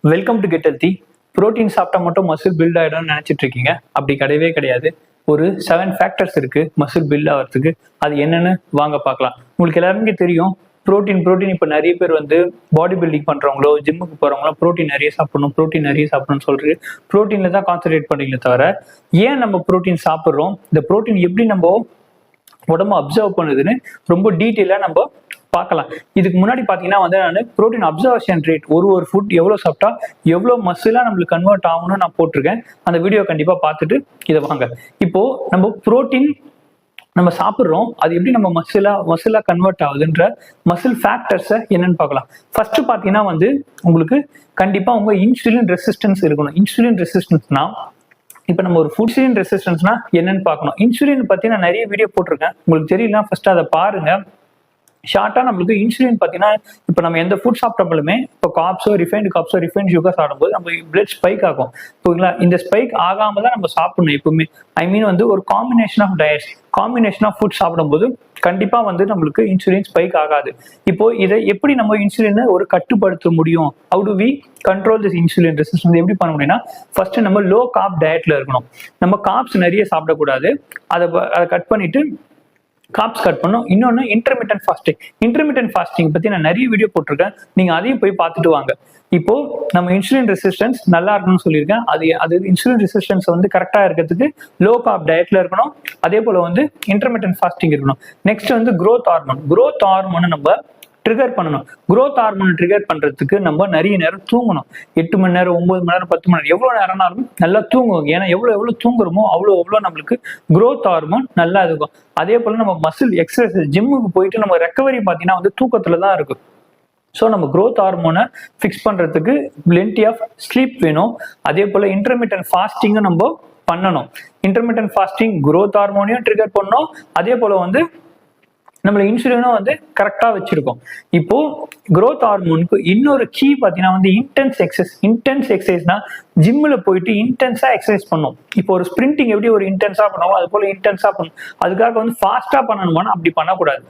Welcome to get healthy. Protein சாப்பிட்டா மட்டும் muscle build ஆகிடும்னு நினச்சிட்டு இருக்கீங்க. அப்படி கிடையவே கிடையாது. ஒரு 7 ஃபேக்டர்ஸ் இருக்கு மசில் பில்ட் ஆகிறதுக்கு. அது என்னன்னு வாங்க பார்க்கலாம். உங்களுக்கு எல்லாருமே தெரியும், ப்ரோட்டீன் இப்போ நிறைய பேர் வந்து பாடி பில்டிங் பண்ணுறவங்களோ ஜிம்முக்கு போகிறவங்களோ ப்ரோட்டீன் நிறைய சாப்பிடணும்னு சொல்லிட்டு ப்ரோட்டீனில் தான் கான்சன்ட்ரேட் பண்ணிங்களே தவிர, ஏன் நம்ம ப்ரோட்டீன் சாப்பிட்றோம், இந்த ப்ரோட்டீன் எப்படி நம்ம உடம்பு அப்சர்வ் பண்ணுதுன்னு ரொம்ப டீட்டெயிலாக நம்ம பார்க்கலாம். இதுக்கு முன்னாடி பார்த்தீங்கன்னா வந்து நான் ப்ரோட்டீன் அப்சர்வேஷன் ரேட், ஒரு ஃபுட் எவ்வளோ சாப்பிட்டா எவ்வளோ மசிலாக நம்மளுக்கு கன்வெர்ட் ஆகணும்னு நான் போட்டிருக்கேன். அந்த வீடியோ கண்டிப்பாக பார்த்துட்டு இதை வாங்க. இப்போ நம்ம ப்ரோட்டீன் நம்ம சாப்பிட்றோம், அது எப்படி நம்ம மசிலா கன்வெர்ட் ஆகுதுன்ற மசில் ஃபேக்டர்ஸை என்னன்னு பார்க்கலாம். ஃபர்ஸ்ட் பார்த்தீங்கன்னா வந்து உங்களுக்கு கண்டிப்பாக உங்க இன்சுலின் ரெசிஸ்டன்ஸ் இருக்கணும். இன்சுலின் ரெசிஸ்டன்ஸ்னா இப்போ நம்ம ஒரு இன்சுலின் ரெசிஸ்டன்ஸ்னா என்னன்னு பார்க்கணும். இன்சுலின் பற்றி நான் நிறைய வீடியோ போட்டிருக்கேன். உங்களுக்கு தெரியலனா ஃபர்ஸ்ட் அதை பாருங்க. ஷார்ட்டா நம்மளுக்கு இன்சுலின் பார்த்தீங்கன்னா, இப்போ நம்ம எந்த ஃபுட் சாப்பிட்டாலுமே, இப்போ ரிஃபைன்ட் சுகர் சாப்பிடும்போது நம்ம பிளட் ஸ்பைக் ஆகும். ஓகேங்களா? இந்த ஸ்பைக் ஆகாம தான் நம்ம சாப்பிடணும் எப்பவுமே. ஐ மீன் வந்து ஒரு காம்பினேஷன் ஆஃப் ஃபுட் சாப்பிடும்போது கண்டிப்பா வந்து நம்மளுக்கு இன்சுலின் ஸ்பைக் ஆகாது. இப்போ இதை எப்படி நம்ம இன்சுலினை ஒரு கட்டுப்படுத்த முடியும்? How do we control this insulin resistance எப்படி பண்ண முடியும்னா, ஃபர்ஸ்ட் நம்ம லோ கார்ப் டயட்ல இருக்கணும். நம்ம கார்ப்ஸ் நிறைய சாப்பிடக்கூடாது. அதை கட் பண்ணிட்டு கார்ப்ஸ் கட் பண்ணும். இன்னொன்று இன்டர்மிட்டன்ட் ஃபாஸ்டிங் பற்றி நான் நிறைய வீடியோ போட்டிருக்கேன். நீங்கள் அதையும் போய் பார்த்துட்டு வாங்க. இப்போ நம்ம இன்சுலின் ரெசிஸ்டன்ஸ் நல்லா இருக்கணும்னு சொல்லியிருக்கேன். அது இன்சுலின் ரெசிஸ்டன்ஸ் வந்து கரெக்டாக இருக்கிறதுக்கு லோ கார்ப் டயட்ல இருக்கணும். அதே போல் வந்து இன்டர்மிட்டன்ட் ஃபாஸ்டிங் இருக்கணும். நெக்ஸ்ட் வந்து growth ஹார்மோன் நம்ம ட்ரிகர் பண்ணணும். growth ஹார்மோன் ட்ரிகர் பண்றதுக்கு நம்ம நிறைய நேரம் தூங்கணும். 8 மணி நேரம், 9 மணி நேரம், 10 மணி நேரம், எவ்வளவு நேரம்னாலும் நல்லா தூங்குவோம். ஏன்னா எவ்வளவு தூங்குறோமோ அவ்வளோ நம்மளுக்கு growth ஹார்மோன் நல்லா இருக்கும். அதே போல நம்ம மசில் எக்ஸசைஸ் ஜிம்முக்கு போயிட்டு நம்ம ரெக்கவரி பார்த்தீங்கன்னா வந்து தூக்கத்துல தான் இருக்கு. ஸோ நம்ம growth ஹார்மோனை ஃபிக்ஸ் பண்றதுக்கு plenty ஆஃப் ஸ்லீப் வேணும். அதே போல இன்டர்மிட்டன்ட் ஃபாஸ்டிங்கும் நம்ம பண்ணணும். இன்டர்மிட்டன்ட் ஃபாஸ்டிங் growth ஹார்மோனையும் ட்ரிகர் பண்ணணும். அதே போல வந்து நம்மள இன்சுலினும் வந்து கரெக்டா வச்சிருக்கோம். இப்போ growth ஹார்மோனுக்கு இன்னொரு கீ பார்த்தீங்கன்னா வந்து இன்டென்ஸ் எக்ஸசைஸ்னா, ஜிம்ல போயிட்டு இன்டென்ஸா எக்ஸசைஸ் பண்ணும். இப்போ ஒரு ஸ்பிரிண்டிங் எப்படி ஒரு இன்டென்ஸா பண்ணுவோம், அது போல இன்டென்ஸா பண்ணும். அதுக்காக வந்து ஃபாஸ்டா பண்ணணுமானா அப்படி பண்ணக்கூடாது.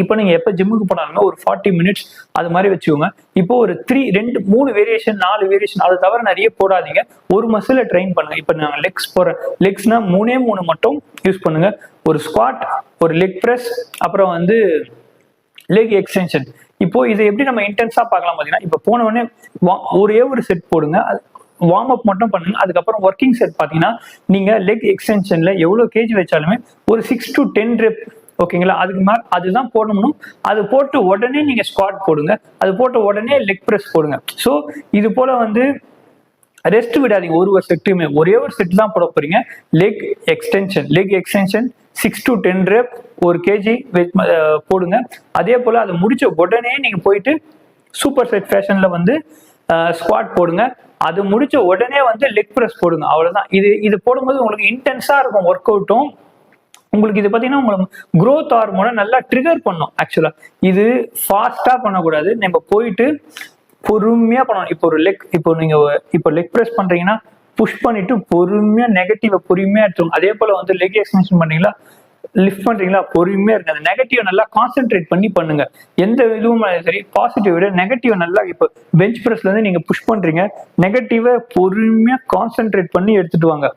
இப்போ நீங்க எப்ப ஜிம்முக்கு போனாலுமே ஒரு 40 மினிட்ஸ் அது மாதிரி வச்சுக்கோங்க. இப்போ ஒரு 3 வேரியேஷன் 4 வேரியேஷன் அது தவிர நிறைய போடாதீங்க. ஒரு மசிலை ட்ரெயின் பண்ணுங்க. இப்போ நான் லெக்ஸ்னா 3 மட்டும் யூஸ் பண்ணுங்க. ஒரு ஸ்குவாட், ஒரு லெக் பிரஸ், அப்புறம் வந்து லெக் எக்ஸ்டென்ஷன். இப்போ இதை எப்படி நம்ம இன்டென்ஸா பார்க்கலாம் பார்த்தீங்கன்னா, இப்போ போன உடனே ஒரே ஒரு செட் போடுங்க. வார்ம் அப் மட்டும் பண்ணுங்க. அதுக்கப்புறம் ஒர்க்கிங் செட் பார்த்தீங்கன்னா, நீங்க லெக் எக்ஸ்டென்ஷன்ல எவ்வளவு கேஜி வச்சாலுமே ஒரு 6 to 10 ரெப், ஓகேங்களா? அதுக்கு மேல அதுதான் போடணும். அது போட்டு உடனே நீங்க ஸ்குவாட் போடுங்க. அது போட்ட உடனே லெக் பிரஸ் போடுங்க. ஸோ இது போல வந்து ரெஸ்ட் விடாதீங்க. ஒரு செட்டுமே ஒரே ஒரு செட் தான் போட போறீங்க. Leg extension 6 to 10 rep, 1 KG போடுங்க. அதே போல அதை முடிச்ச உடனே நீங்க போயிட்டு சூப்பர் செட் ஃபேஷன்ல வந்து ஸ்குவாட் போடுங்க. அது முடிச்ச உடனே வந்து லெக் பிரஸ் போடுங்க. அவ்வளவுதான். இது போடும்போது உங்களுக்கு இன்டென்ஸா இருக்கும் ஒர்க் அவுட்டும். உங்களுக்கு இது பார்த்தீங்கன்னா உங்களுக்கு growth ஹார்மோனை நல்லா ட்ரிகர் பண்ணும். ஆக்சுவலா இது ஃபாஸ்டா பண்ணக்கூடாது. நம்ம போயிட்டு பொறுமையா பண்ணணும். இப்போ நீங்க லெக் பிரஸ் பண்றீங்கன்னா புஷ் பண்ணிட்டு பொறுமையா பொறுமையா எடுத்துக்கணும். அதே போல வந்து லெக் எக்ஸ்டென்ஷன் பண்றீங்களா, லிஃப்ட் பண்றீங்களா, பொறுமையா இருக்கு. அந்த நெகட்டிவ் நல்லா கான்சென்ட்ரேட் பண்ணி பண்ணுங்க. எந்த இதுவும் சரி, பாசிட்டிவ் விட நெகட்டிவ் நல்லா, இப்போ பெஞ்ச் பிரஸ்ல இருந்து நீங்க புஷ் பண்றீங்க, நெகட்டிவை பொறுமையா கான்சென்ட்ரேட் பண்ணி எடுத்துட்டு வாங்க.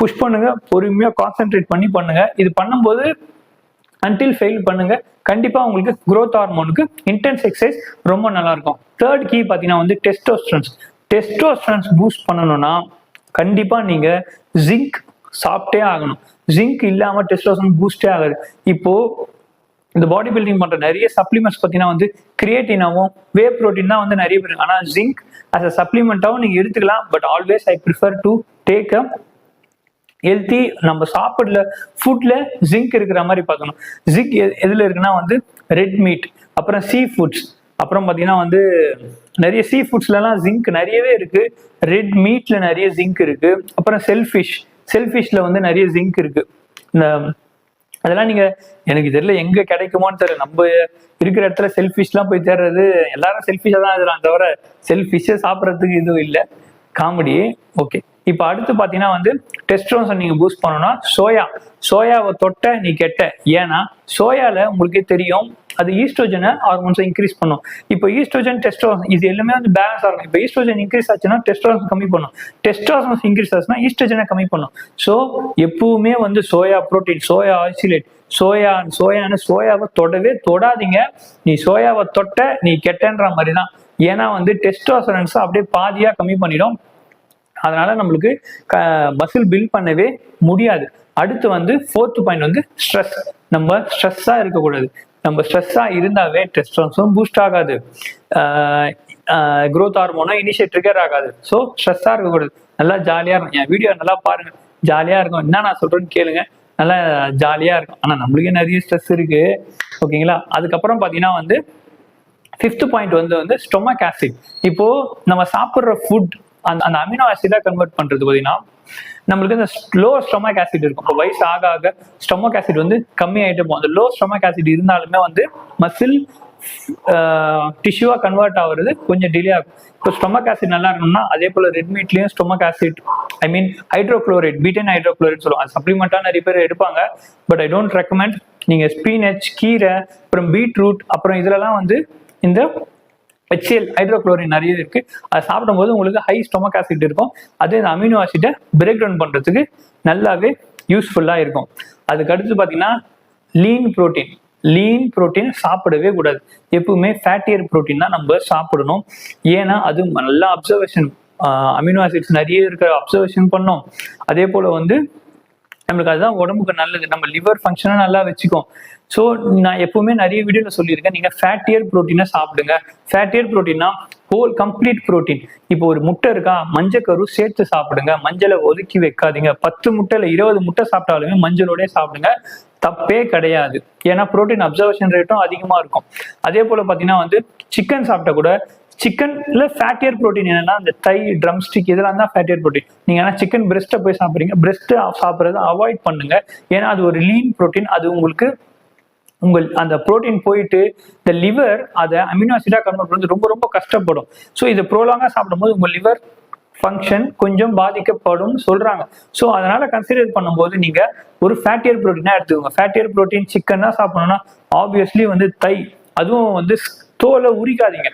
புஷ் பண்ணுங்க, பொறுமையா கான்சென்ட்ரேட் பண்ணி பண்ணுங்க. இது பண்ணும்போது அன்டில் ஃபெயில் பண்ணுங்க. கண்டிப்பா உங்களுக்கு growth ஹார்மோனுக்கு இன்டென்ஸ் எக்ஸசைஸ் ரொம்ப நல்லா இருக்கும். தேர்ட் கீ பார்த்தீங்கன்னா வந்து டெஸ்டோஸ்டெரான்ஸ் பூஸ்ட் பண்ணணும்னா கண்டிப்பா நீங்க ஜிங்க் சாப்பிட்டே ஆகணும். ஜிங்க் இல்லாம டெஸ்டோஸ்டெரான் பூஸ்டே ஆகாது. இப்போ இந்த பாடி பில்டிங் பண்ற நிறைய சப்ளிமெண்ட்ஸ் பார்த்தீங்கன்னா வந்து கிரியேட்டினாவும் வே ப்ரோட்டீன் தான் வந்து நிறைய பேர். ஆனா ஜிங்க் அஸ் அ சப்ளிமெண்டாவும் நீங்க எடுத்துக்கலாம். But always I prefer to take a healthy, நம்ம சாப்பிடல ஃபுட்ல ஜிங்க் இருக்கிற மாதிரி பார்க்கணும். ஜிங்க் எதுல இருக்குன்னா வந்து ரெட் மீட், அப்புறம் சீ ஃபுட்ஸ், அப்புறம் பார்த்தீங்கன்னா வந்து நிறைய சீ ஃபுட்ஸ்லாம் ஜிங்க் நிறையவே இருக்கு. ரெட் மீட்ல நிறைய ஜிங்க் இருக்கு. அப்புறம் செல்ஃபிஷ்ல வந்து நிறைய ஜிங்க் இருக்கு. இந்த அதெல்லாம் நீங்க எனக்கு தெரியல எங்க கிடைக்குமோன்னு தெரியல. நம்ம இருக்கிற இடத்துல செல்ஃபிஷ்லாம் போய் தேடுறது, எல்லாரும் செல்ஃபிஷா தான் இருக்கிறாங்க தவிர செல்ஃபிஷை சாப்பிட்றதுக்கு இதுவும் இல்லை. காமெடி. ஓகே. இப்போ அடுத்து பார்த்தீங்கன்னா வந்து டெஸ்டோஸ்டெரான் நீங்க பூஸ்ட் பண்ணணும்னா சோயாவை தொட்ட நீ கெட்ட. ஏன்னா சோயால உங்களுக்கே தெரியும் அது ஈஸ்ட்ரோஜனை ஹார்மோன்ஸை இன்க்ரீஸ் பண்ணும். இப்போ ஈஸ்ட்ரோஜன் டெஸ்டோஸ்டெரான் இது எல்லாமே வந்து பேலன்ஸ் ஆகும். இப்போ ஈஸ்ட்ரோஜன் இன்க்ரீஸ் ஆச்சுன்னா டெஸ்டோஸ்டெரான் கம்மி பண்ணும், டெஸ்டோஸ்டெரான் இன்க்ரீஸ் ஆச்சுன்னா ஈஸ்ட்ரோஜனை கம்மி பண்ணும். ஸோ எப்பவுமே வந்து சோயா புரோட்டீன், சோயா ஐசோலேட், சோயாவை தொடவே தொடாதீங்க. நீ சோயாவை தொட்ட நீ கெட்டன்ற மாதிரி தான். ஏன்னா வந்து டெஸ்டோஸ்டெரான்ஸ் அப்படியே பாதியா கம்மி பண்ணிடும். அதனால நம்மளுக்கு மசில் பில்ட் பண்ணவே முடியாது. அடுத்து வந்து 4th பாயிண்ட் வந்து ஸ்ட்ரெஸ். நம்ம ஸ்ட்ரெஸ்ஸா இருக்கக்கூடாது. நம்ம ஸ்ட்ரெஸ்ஸா இருந்தாவே டெஸ்டோஸ்டெரான் பூஸ்ட் ஆகாது, growth ஹார்மோனும் இனிஷியேட் ட்ரிகர் ஆகாது. ஸோ ஸ்ட்ரெஸ்ஸா இருக்கக்கூடாது, நல்லா ஜாலியா இருக்கும். என் வீடியோ நல்லா பாருங்க, ஜாலியா இருக்கும். என்ன நான் சொல்றேன்னு கேளுங்க, நல்லா ஜாலியா இருக்கும். ஆனா நம்மளுக்கே நிறைய ஸ்ட்ரெஸ் இருக்கு, ஓகேங்களா. அதுக்கப்புறம் பாத்தீங்கன்னா வந்து 5th பாயிண்ட் வந்து ஸ்டொமக் ஆசிட். இப்போ நம்ம சாப்பிட்ற ஃபுட் அந்த அமினோ ஆசிடா கன்வெர்ட் பண்றது பாத்தீங்கன்னா நம்மளுக்கு இந்த லோ ஸ்டொமக் ஆசிட் இருக்கும். இப்போ வயசு ஆக ஆக ஸ்டொமக் ஆசிட் வந்து கம்மி ஆகிட்டு போகும். அந்த லோ ஸ்டொமக் ஆசிட் இருந்தாலுமே வந்து மசில் டிஷ்யூவா கன்வெர்ட் ஆகுறது கொஞ்சம் டிலே ஆகும். இப்போ ஸ்டொமக் ஆசிட் நல்லா இருக்கணும்னா அதே போல ரெட் மீட்லயும் ஸ்டொமக் ஆசிட், ஐ மீன் ஹைட்ரோக்ளோரைட், பீட்டன் ஹைட்ரோக்ளோரைட் சொல்லுவாங்க. அது சப்ளிமெண்டா நிறைய பேர் எடுப்பாங்க, பட் ஐ டோன்ட் ரெக்கமெண்ட். நீங்க ஸ்பீனச், கீரை, அப்புறம் பீட்ரூட், அப்புறம் இதுலலாம் வந்து இந்த HCl ஹைட்ரோக்ளோரின் நிறைய இருக்கு. அதை சாப்பிடும்போது உங்களுக்கு ஹை ஸ்டொமக் ஆசிட் இருக்கும். அது இந்த அமினோ ஆசிட்டை பிரேக் டவுன் பண்றதுக்கு நல்லாவே யூஸ்ஃபுல்லா இருக்கும். அதுக்கு அடுத்து பாத்தீங்கன்னா லீன் புரோட்டீன் சாப்பிடவே கூடாது. எப்பவுமே ஃபேட்டியர் புரோட்டீன் தான் நம்ம சாப்பிடணும். ஏன்னா அது நல்லா அப்சர்வேஷன், அமினோ ஆசிட்ஸ் நிறைய இருக்கிற அப்சர்வேஷன் பண்ணோம். அதே போல வந்து நம்மளுக்கு அதுதான் உடம்புக்கு நல்லது. நம்ம லிவர் ஃபங்க்ஷனை நல்லா வச்சுக்கோம். ஸோ நான் எப்பவுமே நிறைய வீடியோல சொல்லியிருக்கேன், நீங்க ஃபேட்டியர் புரோட்டீனை சாப்பிடுங்க. ஃபேட்டியர் புரோட்டீன்னா ஹோல் கம்ப்ளீட் புரோட்டீன். இப்போ ஒரு முட்டை இருக்கா, மஞ்சக்கரு சேர்த்து சாப்பிடுங்க, மஞ்சளை ஒதுக்கி வைக்காதீங்க. 10 முட்டை இல்லை 20 முட்டை சாப்பிட்டாலுமே மஞ்சளோட சாப்பிடுங்க, தப்பே கிடையாது. ஏன்னா புரோட்டீன் அப்சர்வேஷன் ரேட்டும் அதிகமா இருக்கும். அதே போல பாத்தீங்கன்னா வந்து சிக்கன் சாப்பிட்டா கூட, சிக்கன்ல ஃபேட்டியர் புரோட்டீன் என்னன்னா அந்த தை, ட்ரம் ஸ்டிக் இதெல்லாம் தான் ஃபேட்டியர் புரோட்டீன். நீங்க ஆனா சிக்கன் பிரெஸ்ட்டை போய் சாப்பிடுறீங்க, பிரெஸ்ட் சாப்பிட்றத அவாய்ட் பண்ணுங்க. ஏன்னா அது ஒரு லீன் புரோட்டீன். அது உங்களுக்கு அந்த புரோட்டீன் போயிட்டு இந்த லிவர் அதை அமினோ ஆசிடா கன்வெர்ட் பண்ணி ரொம்ப ரொம்ப கஷ்டப்படும். ஸோ இதை ப்ரோலாங்கா சாப்பிடும்போது உங்க லிவர் ஃபங்க்ஷன் கொஞ்சம் பாதிக்கப்படும் சொல்றாங்க. ஸோ அதனால கன்சிடர் பண்ணும்போது நீங்க ஒரு ஃபேட்டியர் புரோட்டீனா எடுத்துக்கோங்க. ஃபேட்டியர் புரோட்டீன் சிக்கன் தான் சாப்பிடணும்னா ஆப்வியஸ்லி வந்து தை, அதுவும் வந்து தோலை உரிக்காதீங்க.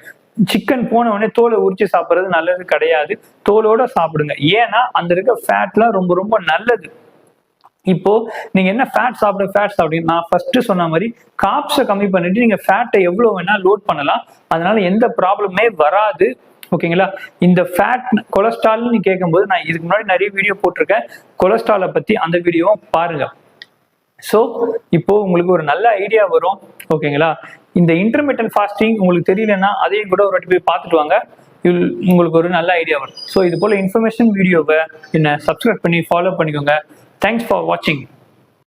சிக்கன் போன உடனே தோலை உரிச்சு சாப்பிட்றது நல்லது கிடையாது, தோலோட சாப்பிடுங்க. ஏன்னா அந்த இருக்க ஃபேட்லாம் ரொம்ப ரொம்ப நல்லது. இப்போ நீங்க என்ன ஃபேட் சாப்பிடுங்க, நான் ஃபர்ஸ்ட் சொன்ன மாதிரி கார்ப்ஸை கம்மி பண்ணிட்டு நீங்க ஃபேட்டை எவ்வளவு வேணா லோட் பண்ணலாம். அதனால எந்த ப்ராப்ளமே வராது, ஓகேங்களா. இந்த ஃபேட் கொலஸ்ட்ரால்னு கேட்கும்போது நான் இதுக்கு முன்னாடி நிறைய வீடியோ போட்டிருக்கேன் கொலஸ்ட்ராலை பத்தி, அந்த வீடியோவும் பாருங்க. ஸோ இப்போ உங்களுக்கு ஒரு நல்ல ஐடியா வரும், ஓகேங்களா. இந்த இன்டர்மிட்டன்ட் ஃபாஸ்டிங் உங்களுக்கு தெரியலன்னா அதையும் கூட ஒரு வாட்டி போய் பார்த்துட்டு வாங்க, உங்களுக்கு ஒரு நல்ல ஐடியா வரும். ஸோ இது போல இன்ஃபர்மேஷன் வீடியோவை என்ன சப்ஸ்கிரைப் பண்ணி ஃபாலோ பண்ணிக்கோங்க. Thanks for watching.